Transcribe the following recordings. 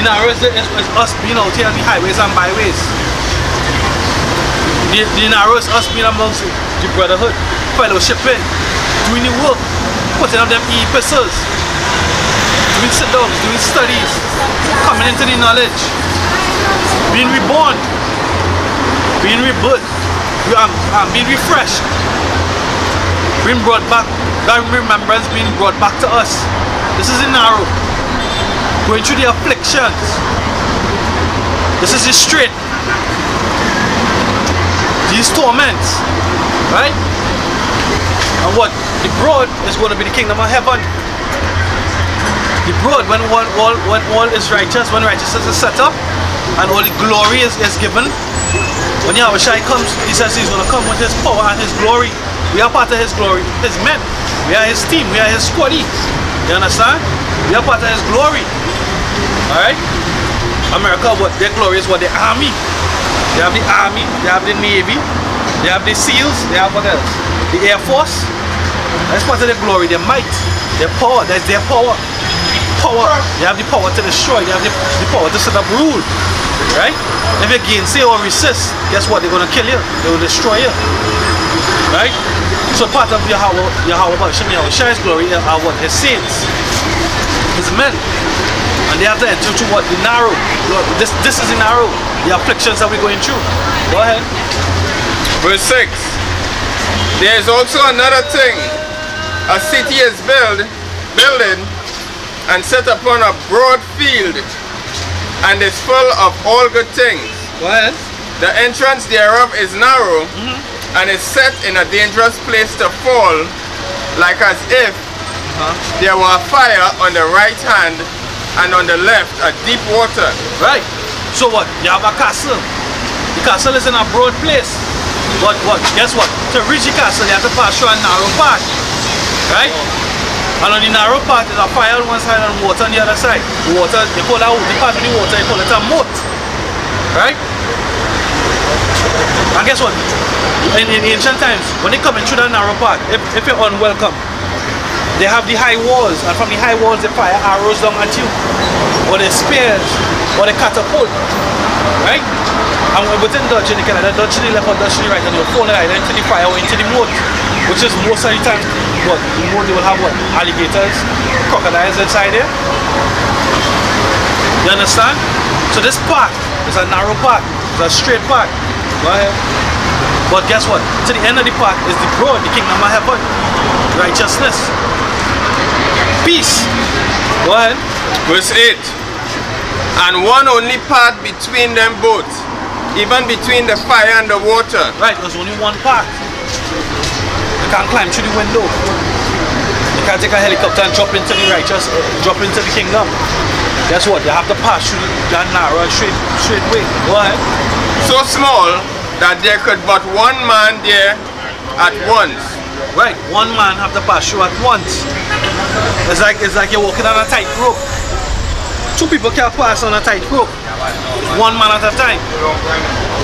narrow is us being out here on the highways and byways. The narrow is us being amongst the brotherhood, fellowshipping, doing the work, putting up them epistles, doing sit-downs, doing studies, coming into the knowledge, being reborn, being rebirthed, being refreshed, being brought back, that remembrance being brought back to us. This is the narrow. Going through the afflictions. This is the straight. These torments. Right? And what? The broad is going to be the kingdom of heaven. The broad, when all is righteous, when righteousness is set up, and all the glory is given. When Yahushua comes, he says he's going to come with his power and his glory. We are part of his glory, his men. We are his team, we are his squaddy. You understand? We are part of his glory. Alright? America, what their glory is, what the army. They have the army, they have the navy, they have the SEALs, they have what else? The Air Force. That's part of their glory, their might, their power, that's their power. They have the power to destroy, they have the power to set up rule. Right? If you gainsay or resist, guess what? They're gonna kill you, they will destroy you. Right? So part of Yahweh's glory are what? His saints, his men. And they have to enter through what? The narrow. This is the narrow. The afflictions that we're going through. Go ahead. Verse 6. There is also another thing. A city is builded and set upon a broad field, and is full of all good things. Go ahead. The entrance thereof is narrow, and is set in a dangerous place to fall, like as if there were a fire on the right hand, and on the left a deep water. Right. So what? You have a castle. The castle is in a broad place. But what? Guess what? To reach the castle, you have to pass through a narrow path. Right? And on the narrow path is a fire on one side and water on the other side. The water, they call that the part of the water, they call it a moat. Right? And guess what? In ancient times, when they come in through that narrow path, if you're unwelcome, they have the high walls, and from the high walls they fire arrows down at you, or the spears, or the catapult, right? And within Dutch, you can either Dutch to the left or Dutch to the right, and you'll fall either into the fire or into the moat, which is most of the time what? The moat they will have what? Alligators, crocodiles inside there. You understand? So this path is a narrow path, it's a straight path. Go ahead. But guess what? To the end of the path is the broad, the kingdom of heaven, righteousness, peace. Go ahead. Verse 8. And one only path between them both, even between the fire and the water. Right, there's only one path. You can't climb through the window. You can't take a helicopter and drop into the righteous, drop into the kingdom. Guess what? You have to pass through that narrow and straight way. Go ahead. So small that there could but one man there at once. Right, one man have to pass through at once. It's like you're walking on a tightrope. Two people can't pass on a tightrope. One man at a time.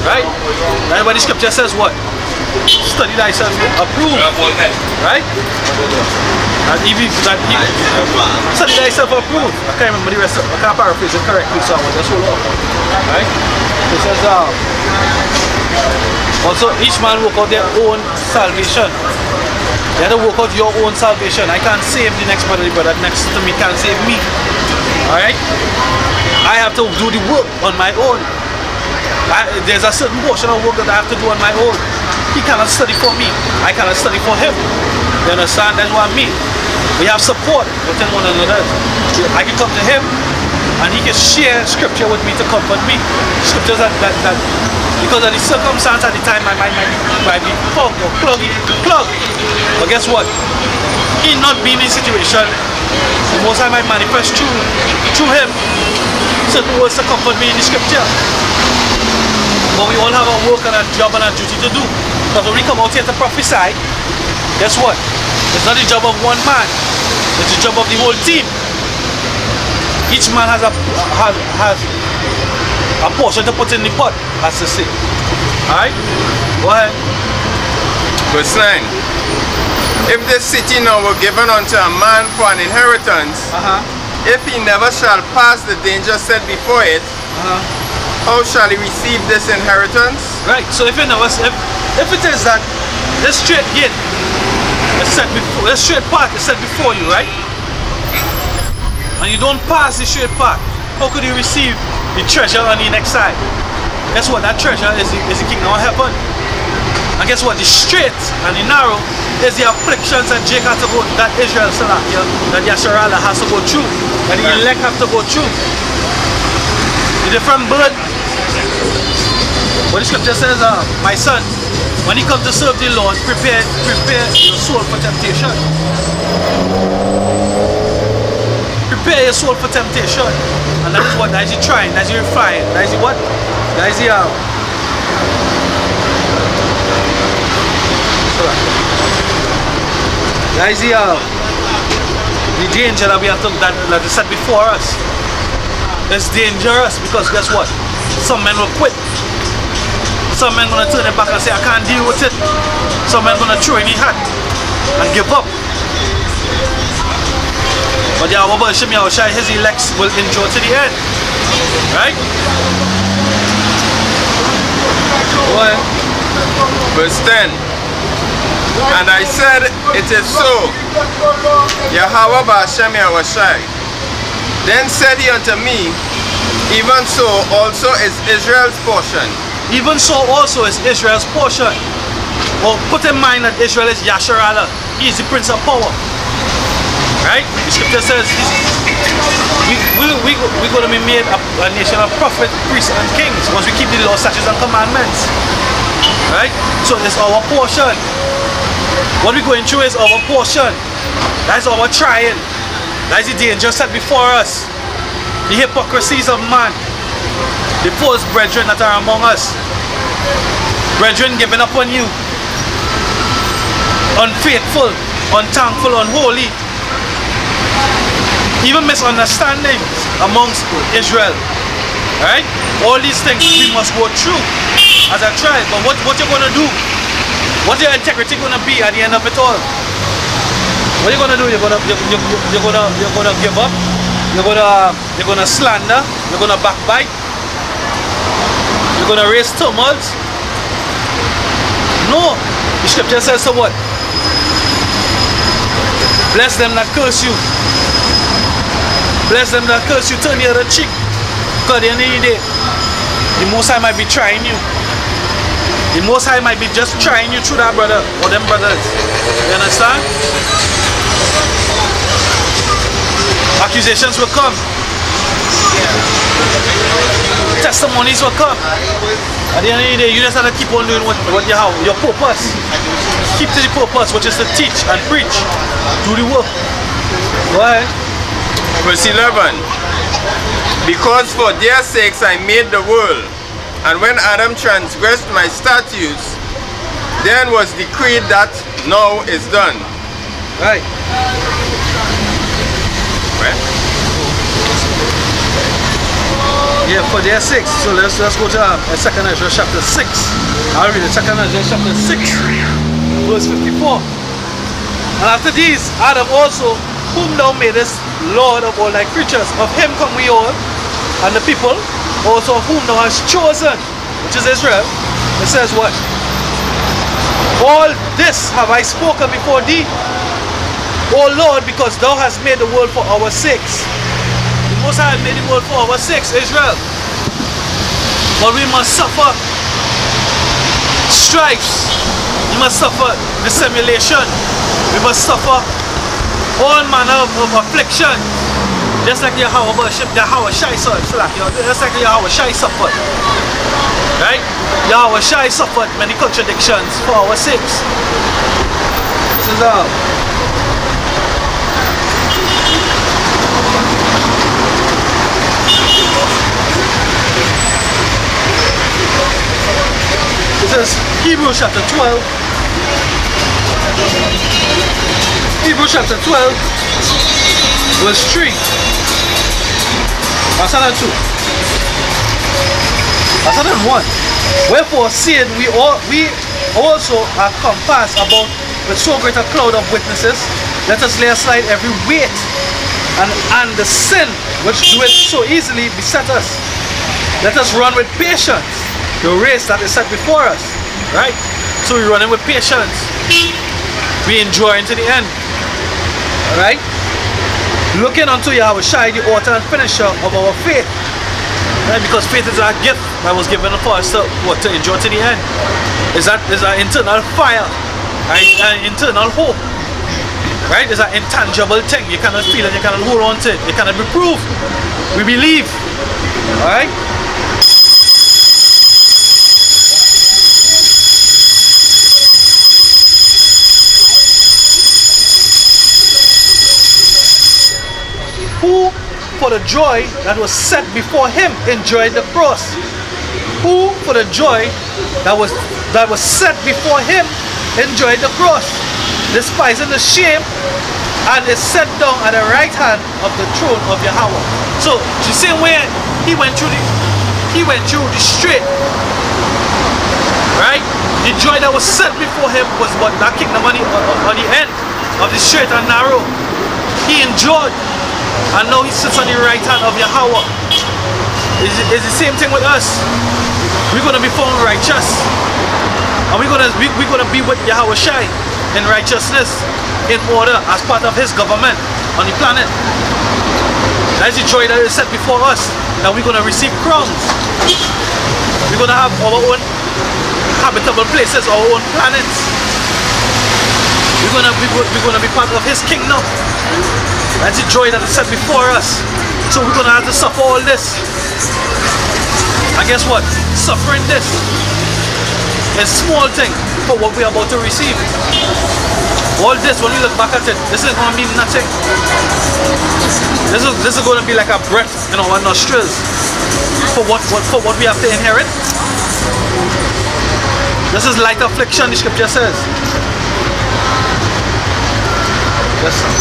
Right? That's why the scripture says what? Study thyself, approve. Right? Study thyself, approve. I can't remember the rest of it. I can't paraphrase it correctly, so I want to just hold on. Right? It says also each man work out their own salvation. You have to work out your own salvation. I can't save the next brother next to me can't save me. Alright? I have to do the work on my own. There's a certain portion of work that I have to do on my own. He cannot study for me. I cannot study for him. You understand? That's what I mean. We have support within one another. I can come to him and he can share scripture with me to comfort me. Scriptures that because of the circumstance at the time my mind might be fogged or clogged. But guess what? He not being in a situation, the Most High might manifest through him certain words to comfort me in the scripture. But we all have a work and a job and a duty to do. Because when we come out here to prophesy, guess what? It's not the job of one man, it's the job of the whole team. Each man has a portion to put in the pot, as to say. Alright? Go ahead. Verse 9. If this city now were given unto a man for an inheritance, if he never shall pass the danger set before it, how shall he receive this inheritance? Right. So if it is that this straight gate is set before, this straight path is set before you, right? And you don't pass the straight path, how could you receive the treasure on the next side? Guess what? That treasure is the kingdom of heaven. And guess what? The straight and the narrow is the afflictions that Jacob has to go, that Israel, that Yasharallah has to go through, that the elect have to go through. The different blood. What the scripture says, my son, when you come to serve the Lord, prepare your soul for temptation. Prepare your soul for temptation. And that is what? That is the trying, that is the refining, that is the what? That is the that is the danger that we have to, that is set before us. It's dangerous because guess what? Some men will quit. Some men gonna turn their back and say, I can't deal with it. Some men gonna throw in the hat and give up. But Yahweh Shem Yahushai, his elects will endure to the end. Right? Go ahead. Verse 10. And I said, it is so. Yahweh Ba'ashem Yahushai. Then said he unto me, even so also is Israel's portion. Even so also is Israel's portion. Well, put in mind that Israel is Yasharallah. He is the Prince of Power. Right? The scripture says we're going to be made a nation of prophets, priests, and kings once we keep the law, statutes, and commandments. Right? So it's our portion. What we're going through is our portion. That's our trying. That's the danger set before us. The hypocrisies of man. The false brethren that are among us. Brethren giving up on you. Unfaithful, unthankful, unholy. Even misunderstandings amongst Israel. Right? All these things we must go through as a trial. But what you're going to do? What's your integrity going to be at the end of it all? What are you going to do? You're going to give up. You're going to slander. You're going to backbite. You're going to raise tumults. No. The scripture says so what? Bless them that curse you. Bless them that curse you. Turn the other cheek. Because at the end of the day, the Most High might be trying you. The Most High might be just trying you through that brother or them brothers. You understand? Accusations will come. Testimonies will come. At the end of the day, you just have to keep on doing what you have, your purpose. Keep to the purpose, which is to teach and preach. Do the work. Go ahead. Verse 11. Because for their sakes I made the world, and when Adam transgressed my statutes, then was decreed that now is done. Right. Right? Yeah, for their sakes. So let's go to 2nd Ezra chapter 6. I'll read it. 2nd Ezra chapter 6, verse 54. And after these, Adam also, whom thou madest Lord of all thy creatures, of him come we all, and the people also of whom thou hast chosen, which is Israel. It says what? All this have I spoken before thee, O Lord, because thou hast made the world for our sakes. The Most High made the world for our sakes, Israel. But we must suffer stripes. We must suffer dissimulation. We must suffer all manner of affliction. Just like Yahweh Shai suffered. Just like Yahweh Shai suffered. Right? Yahweh Shai suffered many contradictions for our sakes. This is This is Hebrews chapter 12. Hebrews chapter 12, verse 3. Verse 2. Verse 1. Wherefore, seeing we also are compassed about with so great a cloud of witnesses, let us lay aside every weight and the sin which doeth so easily beset us. Let us run with patience the race that is set before us. Right? So we run in with patience. We enjoy into the end. Alright? Looking unto Yahweh Shai, the author and finisher of our faith. Right? Because faith is our gift that was given for us to enjoy to the end. Is our internal fire, an internal hope. Right? It's an intangible thing. You cannot feel it, you cannot hold on to it, it cannot be proved. We believe. Alright? Who, for the joy that was set before him, enjoyed the cross. Who, for the joy that was set before him, enjoyed the cross, despising the shame, and is set down at the right hand of the throne of Yahweh. So the same way he went through the straight, right? The joy that was set before him was what that kingdom on the end of the straight and narrow. He enjoyed. And now he sits on the right hand of Yahweh. It's the same thing with us. We're going to be found righteous. And we're going to be with Yahweh Shai in righteousness, in order, as part of his government on the planet. That's the joy that is set before us. That we're going to receive crowns. We're going to have our own habitable places, our own planets. We're going to be part of his kingdom. That's the joy that is set before us. So we're going to have to suffer all this. And guess what? Suffering this is a small thing for what we're about to receive. All this, when we look back at it, this is going to be nothing. This is going to be like a breath in our nostrils for what we have to inherit. This is light affliction, the scripture says. Yes, sir.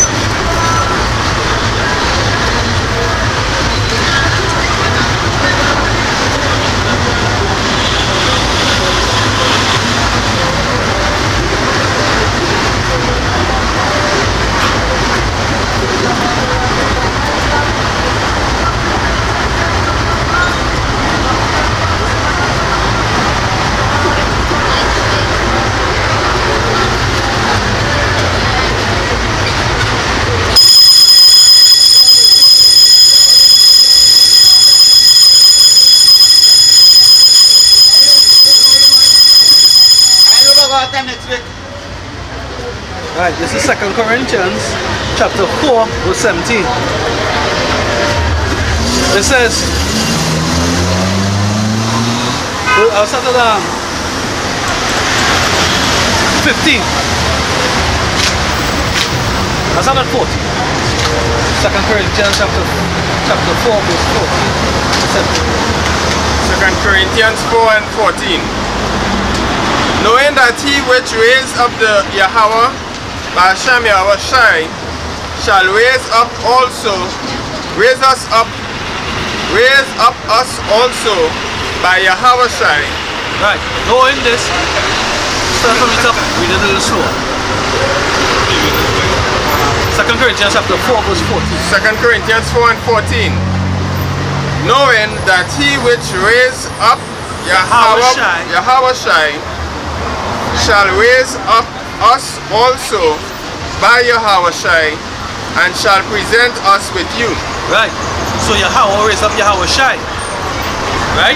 Right, this is 2 Corinthians chapter 4 verse 17. It says, I'll start at 15. I'll start at 14. 2 Corinthians chapter 4 verse 14. 2 Corinthians 4 and 14. Knowing that he which raised up the Yahweh by Hashem Yahweh Shai shall raise up us also by Yahweh Shai. Right, knowing this, start from the top, read it a little slower. 2 Corinthians chapter 4 verse 14. 2 Corinthians 4 and 14. Knowing that he which raised up Yahweh Shai shall raise up us also by Yahweh Shai, and shall present us with you. Right. So Yahweh raised up Yahweh Shai. Right?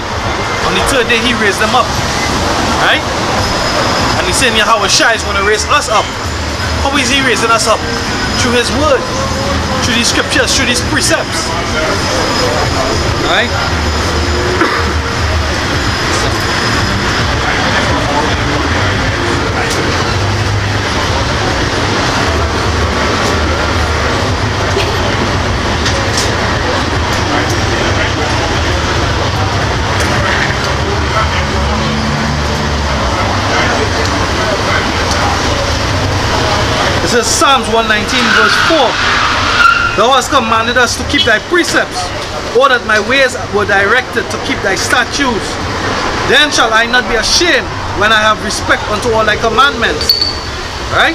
On the third day he raised them up. Right? And he's saying Yahweh Shai is going to raise us up. How is he raising us up? Through his word, through these scriptures, through these precepts. Right? It says Psalms 119 verse 4. Thou hast commanded us to keep thy precepts, or that my ways were directed to keep thy statutes. Then shall I not be ashamed when I have respect unto all thy commandments. Right?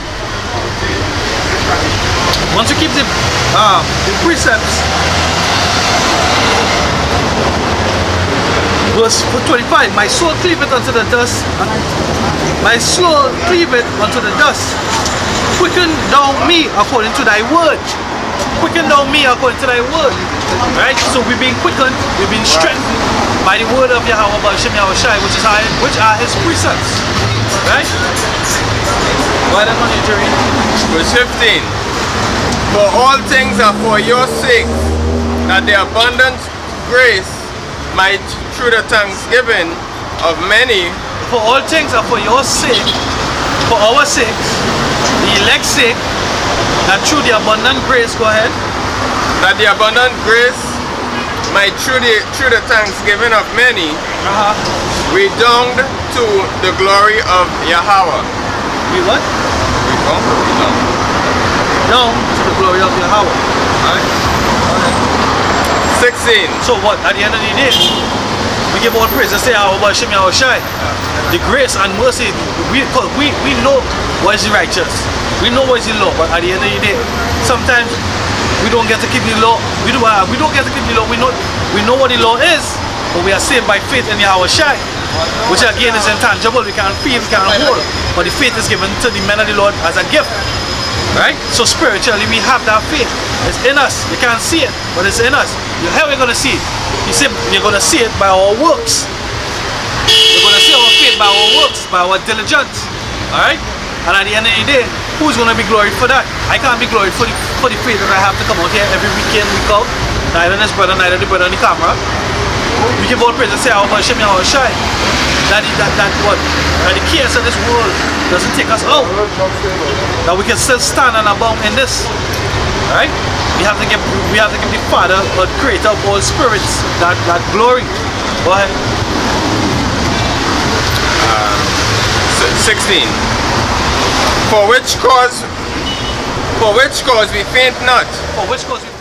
Once you keep the precepts, verse 25, my soul cleaveth unto the dust, my soul cleaveth unto the dust. Quicken thou me according to thy word. Quicken thou me according to thy word. Right? So we're being quickened, we're being strengthened by the word of Yahweh B'Shem Yahushai, which are his precepts. Right? Go ahead and Jerry. Verse 15. For all things are for your sake, that the abundant grace might, through the thanksgiving of many, for all things are for your sake, for our sakes, the elect's sake, that through the abundant grace, go ahead, that the abundant grace might, through the thanksgiving of many, redound to the glory of Yahweh. We what? Down to the glory of Yahweh. Alright? 16. So what? At the end of the day, we give all praise and say Yahweh B'Shem Yahushai. The grace and mercy, we know what is righteous. We know what is the law, but at the end of the day, sometimes we don't get to keep the law. We don't get to keep the law. We know what the law is, but we are saved by faith in Yahushai, which again is intangible. We can't feel, we can't hold, but the faith is given to the men of the Lord as a gift. Right? So spiritually we have that faith. It's in us. You can't see it, but it's in us. How are we going to see it? You see, you're going to see it by our works. You're going to see our faith by our works, by our diligence. Alright? And at the end of the day, who's going to be glorified for that? I can't be glorified for the faith that I have to come out here every weekend, week out. Neither this brother, neither the brother on the camera. We give all praise and say, "Our B'Shem Yahushai." That the chaos of this world doesn't take us out. That we can still stand and abound in this. Right? We have to give the Father, or Creator of all spirits, that glory. Go ahead. 16. For which cause we faint not. For which cause we